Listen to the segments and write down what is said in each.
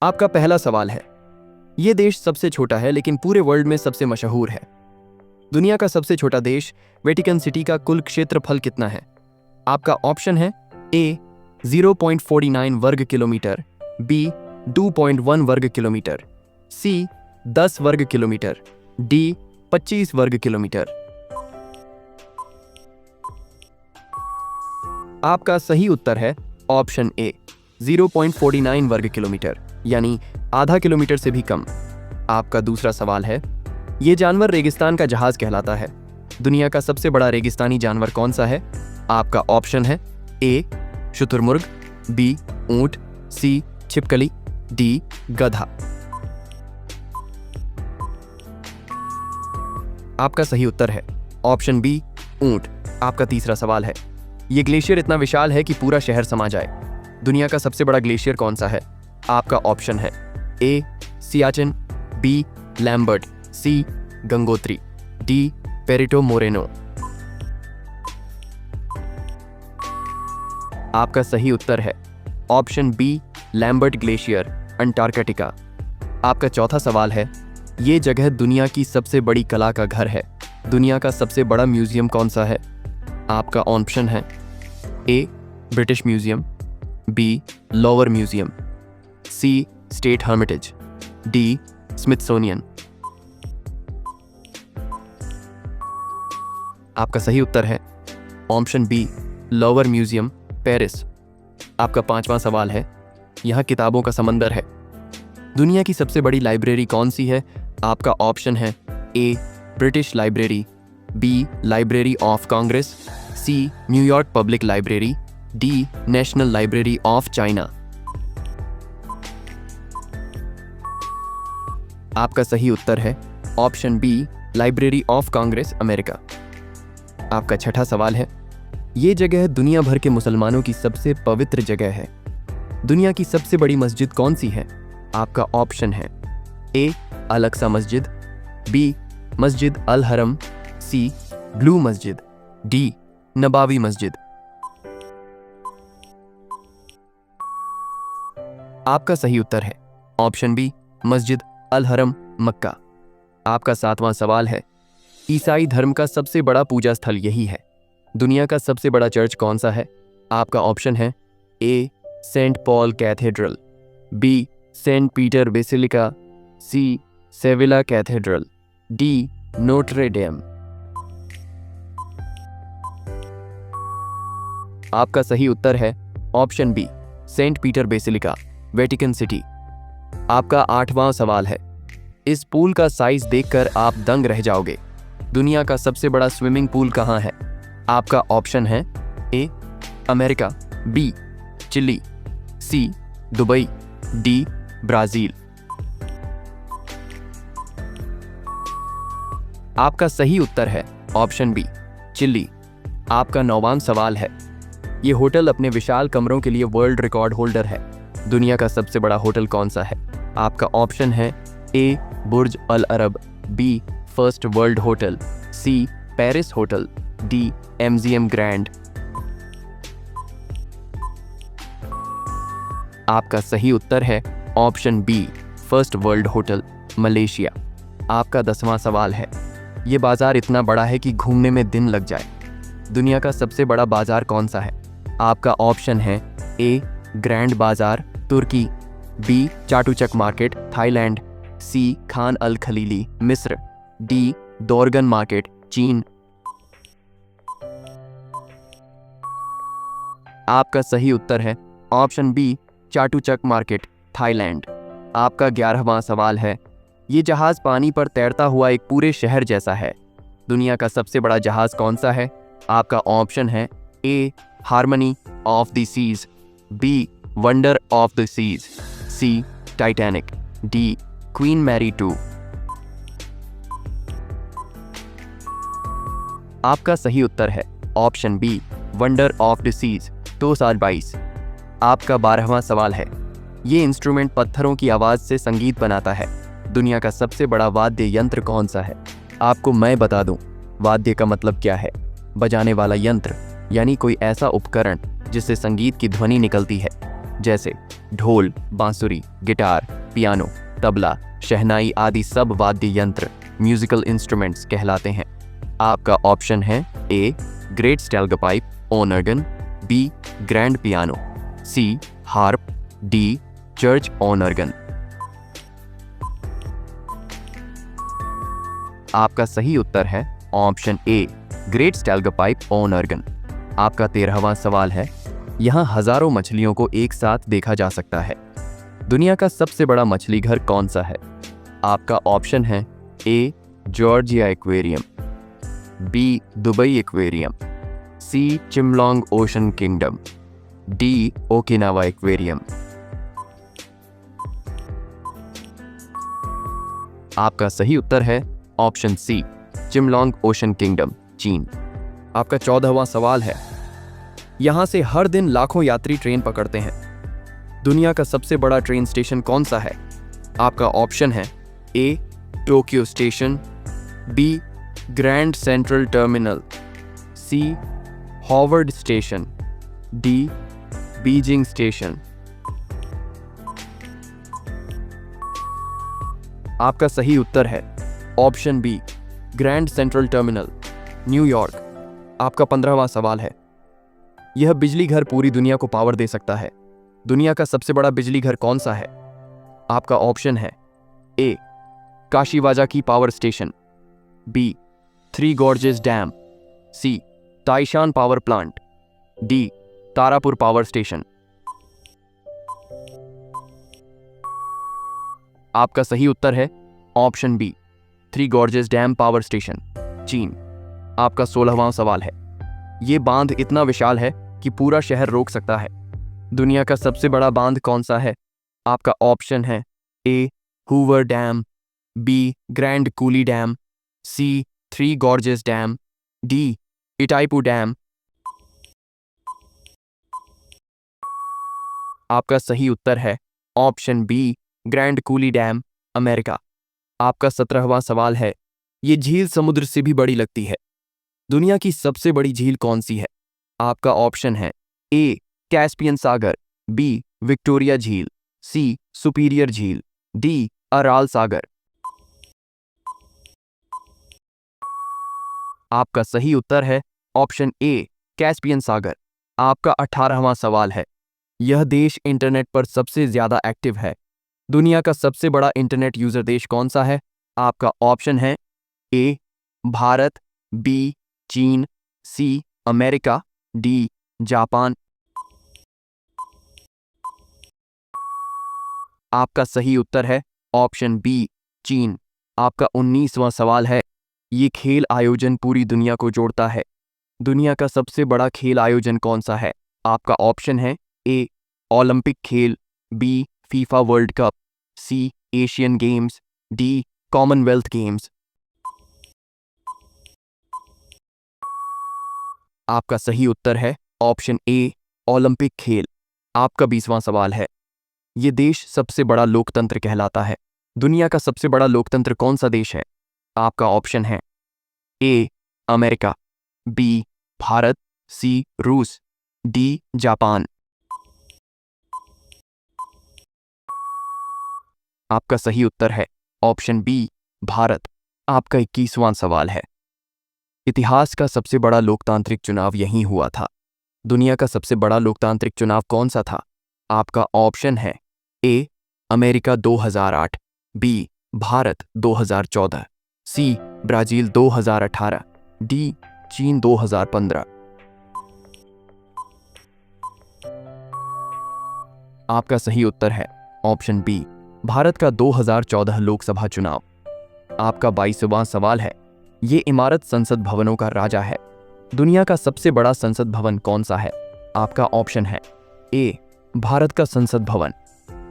आपका पहला सवाल है, ये देश सबसे छोटा है लेकिन पूरे वर्ल्ड में सबसे मशहूर है। दुनिया का सबसे छोटा देश वेटिकन सिटी का कुल क्षेत्रफल कितना है? आपका ऑप्शन है ए 0.49 वर्ग किलोमीटर, बी 2.1 वर्ग किलोमीटर, सी 10 वर्ग किलोमीटर, डी 25 वर्ग किलोमीटर। आपका सही उत्तर है ऑप्शन ए 0.49 वर्ग किलोमीटर, यानी आधा किलोमीटर से भी कम। आपका दूसरा सवाल है, ये जानवर रेगिस्तान का जहाज कहलाता है। दुनिया का सबसे बड़ा रेगिस्तानी जानवर कौन सा है? आपका ऑप्शन है ए शुतुरमुर्ग, बी ऊंट, सी छिपकली, डी गधा। आपका सही उत्तर है ऑप्शन बी ऊंट। आपका तीसरा सवाल है, ये ग्लेशियर इतना विशाल है कि पूरा शहर समा जाए। दुनिया का सबसे बड़ा ग्लेशियर कौन सा है? आपका ऑप्शन है A Siachen, B Lambert, C Gangotri, D Perito Moreno. आपका सही उत्तर है option B Lambert glacier, Antarctica. आपका चौथा सवाल है, ये जगह दुनिया की सबसे बड़ी कला का घर है। दुनिया का सबसे बड़ा म्यूजियम कौन सा है? आपका ऑप्शन है A British Museum, B Louvre Museum, C State Hermitage, D Smithsonian. आपका सही उत्तर है option B Louvre Museum, Paris. आपका पांचवा सवाल है, यहां किताबों का समंदर है। दुनिया की सबसे बड़ी लाइब्रेरी कौन सी है? आपका ऑप्शन है A British library, B library of Congress, C New York public library, D national library of China. आपका सही उत्तर है option B library of Congress, America. आपका छठा सवाल है, ये जगह दुनिया भर के मुसलमानों की सबसे पवित्र जगह है। दुनिया की सबसे बड़ी मस्जिद कौन सी है? आपका ऑप्शन है ए अल अक्सा मस्जिद, बी मस्जिद अल हरम, सी ब्लू मस्जिद, डी नबावी मस्जिद। आपका सही उत्तर है ऑप्शन बी मस्जिद अल हरम, मक्का। आपका सातवां सवाल है, ईसाई धर्म का सबसे बड़ा पूजा स्थल यही है। दुनिया का सबसे बड़ा चर्च कौन सा है? आपका ऑप्शन है A Saint Paul Cathedral, B Saint Peter Basilica, C Sevilla Cathedral, D Notre Dame. आपका सही उत्तर है option B Saint Peter Basilica, Vatican City. आपका आठवां सवाल है, इस पूल का साइज देखकर आप दंग रह जाओगे। दुनिया का सबसे बड़ा स्विमिंग पूल कहां है? आपका ऑप्शन है A America, B Chile, C Dubai, D Brazil. आपका सही उत्तर है ऑप्शन बी चिली। आपका नौवां सवाल है, ये होटल अपने विशाल कमरों के लिए वर्ल्ड रिकॉर्ड होल्डर है। दुनिया का सबसे बड़ा होटल कौन सा है? आपका ऑप्शन है A Burj Al Arab, B First World Hotel, C Paris Hotel, D MGM Grand. आपका सही उत्तर है option B First World Hotel, Malaysia. आपका 10वां सवाल है, ये बाजार इतना बड़ा है कि घूमने में दिन लग जाए। दुनिया का सबसे बड़ा बाजार कौन सा है? आपका ऑप्शन है ए ग्रैंड बाजार, तुर्की, बी चाटुचक मार्केट, थाईलैंड, सी खान अल खलीली, मिस्र, डी दोरगन मार्केट, चीन। आपका सही उत्तर है ऑप्शन बी चाटुचक मार्केट, थाईलैंड। आपका 11वां सवाल है, ये जहाज पानी पर तैरता हुआ एक पूरे शहर जैसा है। दुनिया का सबसे बड़ा जहाज कौन सा है? आपका ऑप्शन है A Harmony of the Seas, B Wonder of the Seas, C Titanic, D Queen Mary 2। आपका सही उत्तर है option B Wonder of the Seas, 2022। आपका 12वां सवाल है, ये इंस्ट्रूमेंट पत्थरों की आवाज से संगीत बनाता है। दुनिया का सबसे बड़ा वाद्य यंत्र कौन सा है? आपको मैं बता दूं, वाद्य का मतलब क्या है? बजाने वाला यंत्र, यानी कोई ऐसा उपकरण जिससे संगीत की ध्वनि निकलती है। जैसे ढोल, बांसुरी, गिटार, पियानो, तबला, शहनाई आदि सब वाद्य यंत्र म्यूजिकल इंस्ट्रूमेंट्स कहलाते हैं। आपका ऑप्शन है A Great Stalacpipe Organ, B grand piano, C harp, D church organ. आपका सही उत्तर है option A Great Stalacpipe Organ. आपका 13वां सवाल है, यहाँ हजारों मछलियों को एक साथ देखा जा सकता है। दुनिया का सबसे बड़ा मछली घर कौन सा है? आपका ऑप्शन है A Georgia Aquarium, B Dubai Aquarium, C Chimelong Ocean Kingdom, D Okinawa Aquarium. आपका सही उत्तर है option C Chimelong Ocean Kingdom, चीन। आपका 14वां सवाल है, यहां से हर दिन लाखों यात्री ट्रेन पकड़ते हैं। दुनिया का सबसे बड़ा ट्रेन स्टेशन कौन सा है? आपका ऑप्शन है A Tokyo station, B Grand Central Terminal, C Howard station, D Beijing station. आपका सही उत्तर है option B Grand Central Terminal, New York. आपका 15वां सवाल है, यह बिजली घर पूरी दुनिया को पावर दे सकता है। दुनिया का सबसे बड़ा बिजली घर कौन सा है? आपका ऑप्शन है A Kashiwazaki power station, B Three Gorges Dam, C Taishan power plant, D Tarapur power station. आपका सही उत्तर है option B Three Gorges Dam power station, चीन। आपका 16वां सवाल है, यह बांध इतना विशाल है कि पूरा शहर रोक सकता है। दुनिया का सबसे बड़ा बांध कौन सा है? आपका ऑप्शन है A Hoover dam, B Grand Coulee dam, C three Gorges dam, D Itaipu dam. आपका सही उत्तर है option B Grand Coulee dam, America. आपका 17वां सवाल है, ये झील समुद्र से भी बड़ी लगती है। दुनिया की सबसे बड़ी झील कौन सी है? आपका ऑप्शन है ए कैस्पियन सागर, बी विक्टोरिया झील, सी सुपीरियर झील, डी अराल सागर। आपका सही उत्तर है ऑप्शन ए कैस्पियन सागर। आपका 18वां सवाल है, यह देश इंटरनेट पर सबसे ज्यादा एक्टिव है। दुनिया का सबसे बड़ा इंटरनेट यूजर देश कौन सा है? आपका ऑप्शन है ए भारत, बी चीन, सी अमेरिका, डी जापान। आपका सही उत्तर है ऑप्शन बी चीन। आपका 19वां सवाल है, ये खेल आयोजन पूरी दुनिया को जोड़ता है। दुनिया का सबसे बड़ा खेल आयोजन कौन सा है? आपका ऑप्शन है ए ओलंपिक खेल, B FIFA World Cup, C Asian Games, D Commonwealth Games. आपका सही उत्तर है ऑप्शन ए ओलंपिक खेल। आपका 20वां सवाल है, ये देश सबसे बड़ा लोकतंत्र कहलाता है। दुनिया का सबसे बड़ा लोकतंत्र कौन सा देश है? आपका ऑप्शन है ए अमेरिका, बी भारत, सी रूस, डी जापान। आपका सही उत्तर है ऑप्शन बी भारत। आपका 21वां सवाल है, इतिहास का सबसे बड़ा लोकतांत्रिक चुनाव यहीं हुआ था। दुनिया का सबसे बड़ा लोकतांत्रिक चुनाव कौन सा था? आपका ऑप्शन है A America 2008, B Bharat 2014, C Brazil 2018, D चीन 2015। आपका सही उत्तर है ऑप्शन बी भारत का 2014 लोकसभा चुनाव। आपका 22वां सवाल है, ये इमारत संसद भवनों का राजा है। दुनिया का सबसे बड़ा संसद भवन कौन सा है? आपका ऑप्शन है ए भारत का संसद भवन,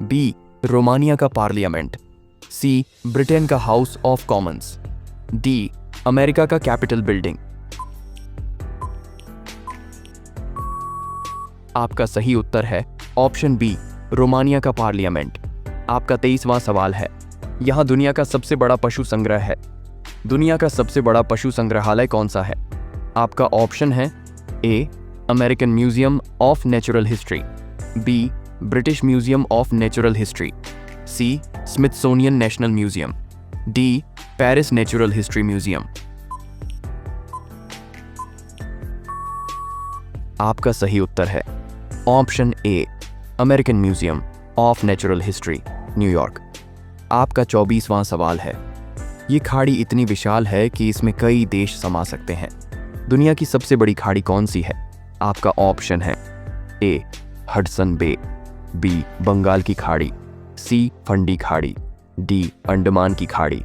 बी रोमानिया का पार्लियामेंट, सी ब्रिटेन का house of Commons, D America का कैपिटल बिल्डिंग। आपका सही उत्तर है ऑप्शन बी रोमानिया का पार्लियामेंट। आपका 23वां सवाल है, यहां दुनिया का सबसे बड़ा पशु संग्रह है। दुनिया का सबसे बड़ा पशु संग्रहालय कौन सा है? आपका ऑप्शन है A American Museum of Natural History, B British Museum of Natural History, C Smithsonian National Museum, D Paris Natural History Museum. आपका सही उत्तर है option A American Museum of Natural History, New York. आपका 24वां सवाल है। ये खाड़ी इतनी विशाल है कि इसमें कई देश समा सकते हैं। दुनिया की सबसे बड़ी खाड़ी कौन सी है? आपका ऑप्शन है ए हडसन बे, बी बंगाल की खाड़ी, सी फंडी खाड़ी, डी अंडमान की खाड़ी।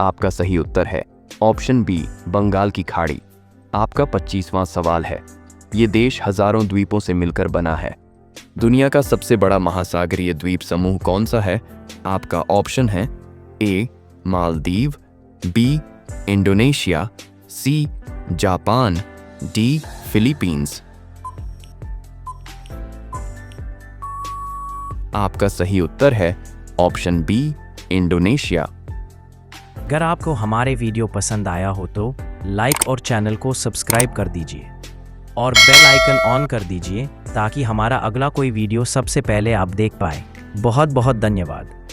आपका सही उत्तर है ऑप्शन बी बंगाल की खाड़ी। आपका 25वां सवाल है। ये देश हजारों द्वीपों से मिलकर बना है। दुनिया का सबसे बड़ा महासागरीय द्वीप समूह कौन सा है? आपका ऑप्शन है A Maldives, B Indonesia, C Japan, D Philippines. आपका सही उत्तर है ऑप्शन बी इंडोनेशिया। अगर आपको हमारे वीडियो पसंद आया हो तो लाइक और चैनल को सब्सक्राइब कर दीजिए और बेल आइकन ऑन कर दीजिए ताकि हमारा अगला कोई वीडियो सबसे पहले आप देख पाए। बहुत बहुत धन्यवाद।